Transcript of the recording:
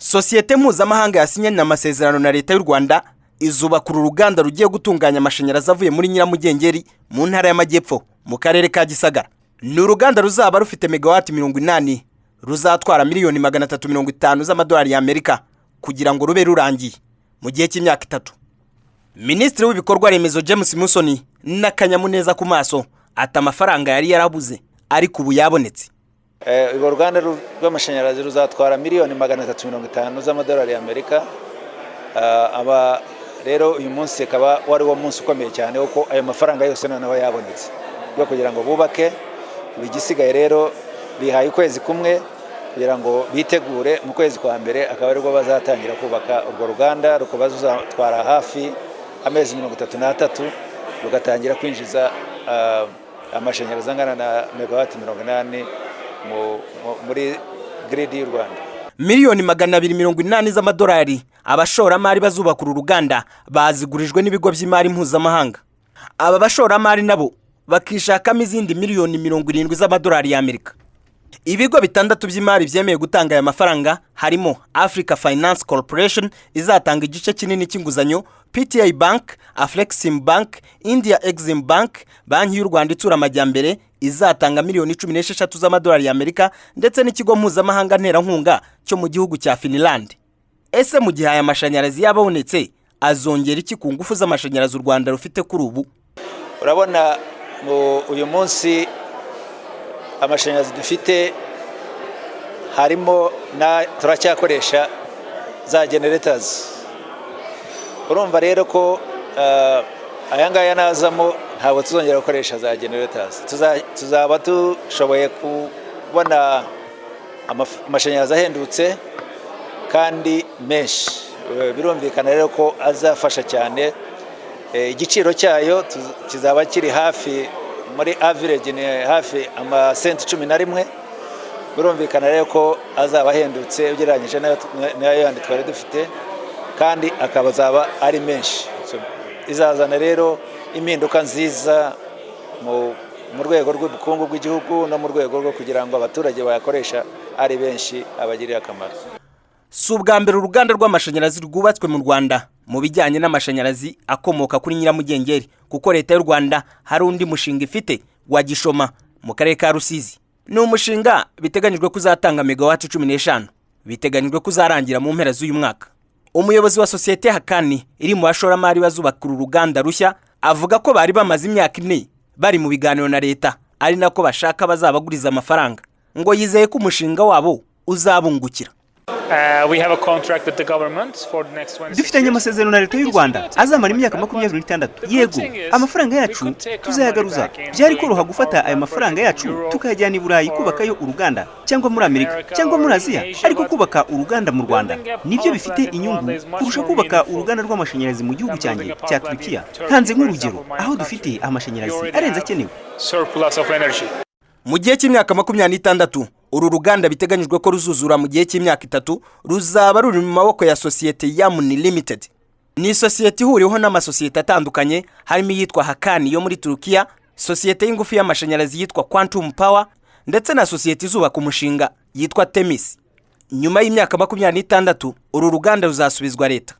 Sosiyete mpuzamahanga yasinye n'amasezerano na leta y'u Rwanda izubaka uruganda rugiye gutunganya amashanyarazi avuye muri Nyiramugengeri mu ntara y'Amajyepfo mu karere ka Gisagara. Ni uruganda ruzaba rufite megawati 80 ruzatwara miliyoni 350 z'amadolari y'Amerika kugira ngo rube rurangiye mu gihe cy'imyaka 3. Minisitiri w'ibikorwa remezo James Musoni n'akanyamuneza ku maso ati amafaranga yari yarabuze ariko ubu yabonetse. Urwo ruganda rw'amashanyarazi ruzatwara miliyoni 350 z'amadolari y'Amerika. Aba rero uyu munsi akaba wari wo munsi ukomeye cyane uko ayo mafaranga yose noneho yabonetse yo kugira ngo bubake. Ibigisigaye rero bihaye ukwezi kumwe kugira ngo bitegure mu kwezi kwa mbere akaba ari rwo bazatangira kubaka urwo ruganda rukazatwara hafi amezi 33 rugatangira kwinjiza amashanyarazi angana na megawati 80 muri grid y'u Rwanda. Miliyoni 280 z'amadolari abashoramari bazubaka uru ruganda bazigurijwe n'ibigo by'imari mpuzamahanga. Aba bashoramari nabo bakishakamo izindi miliyoni 70 z'amadolari y'Amerika. Ibigo bitandatu by'imari byemeye gutanga aya mafaranga harimo Africa Finance Corporation izatanga igice kinini cy'inguzanyo, PTI Bank, Aflexim Bank, India Exim Bank, Banki y'u Rwanda itsura amajyambere izatanga miliyoni 16 z'amadolari y'Amerika ndetse n'ikigo mpuzamahanga nterankunga cyo mu gihugu cya Finland. Ese mu gihe aya mashanyarazi yabonetse azongera iki ku ngufu z'amashanyarazi u Rwanda rufite kuri ubu? Urabona uyu munsi amashanyarazi dufite harimo na turacyakoresha za generators. Urumva rero ko aya ngaya nazamo ntabwo tuzongera gukoresha za generators. Tuzaba dushoboye kubona amashanyarazi ahendutse kandi menshi. Birumvikana rero ko azafasha cyane. Igiciro cyayo kizaba kiri hafi muri average ni hafi amasenti 11. Birumvikana rero ko azaba ahendutse ugereranyije nayo yandi twari dufite kandi akabazaba ari menshi. Izazana rero impinduka nziza mu rwego rw'ubukungu bw'igihugu no mu rwego rwo kugira ngo abaturage bayakoresha ari benshi abagirira akamaro. Si ubwa mbere uruganda rw'amashanyarazi rwubatswe mu Rwanda mu bijyanye n'amashanyarazi akomoka kuri Nyiramugengeri, kuko leta y'u Rwanda hari undi mushinga ifite wa Gishoma mu karere ka Rusizi. Ni umushinga biteganyijwe kuzatanga megawati 15, biteganyijwe kuzarangira mu mpera z'uyu mwaka. Umuyobozi wa sosiyete Hakani iri mu bashoramari bazubaka uru ruganda rushya avuga ko bari bamaze imyaka 4 bari mu biganiro na leta ari nako bashaka bazabaguriza amafaranga, ngo yizeye ko umushinga wabo uzabungukira. Dufitanye amasezerano na leta y'u Rwanda azamara imyaka 26. Yego, amafaranga yacu tuzayagaruza. Byari koroha gufata aya mafaranga yacu tukayajyana i Burayi kubakayo uruganda cyangwa muri Amerika cyangwa muri Aziya, ariko kubaka uruganda mu Rwanda nibyo bifite inyungu kurusha kubaka uruganda rw'amashanyarazi mu gihugu cyanjye cya Turkiya. Hanze nk'urugero aho dufite amashanyarazi arenze akenewe. Mu gihe cy'imyaka 26 uru ruganda biteganyijwe ko ruzuzura mu gihe cy'imyaka 3 ruzaba ruri mu maboko ya sosiyete Yamuni Limited. Ni sosiyete ihuriweho n'amasosiyete atandukanye harimo yitwa Hakani yo muri Turkiya, sosiyete y'ingufu y'amashanyarazi yitwa Quantum Power ndetse na sosiyete izubaka umushinga yitwa Temis. Nyuma y'imyaka 26 uru ruganda ruzasubizwa leta.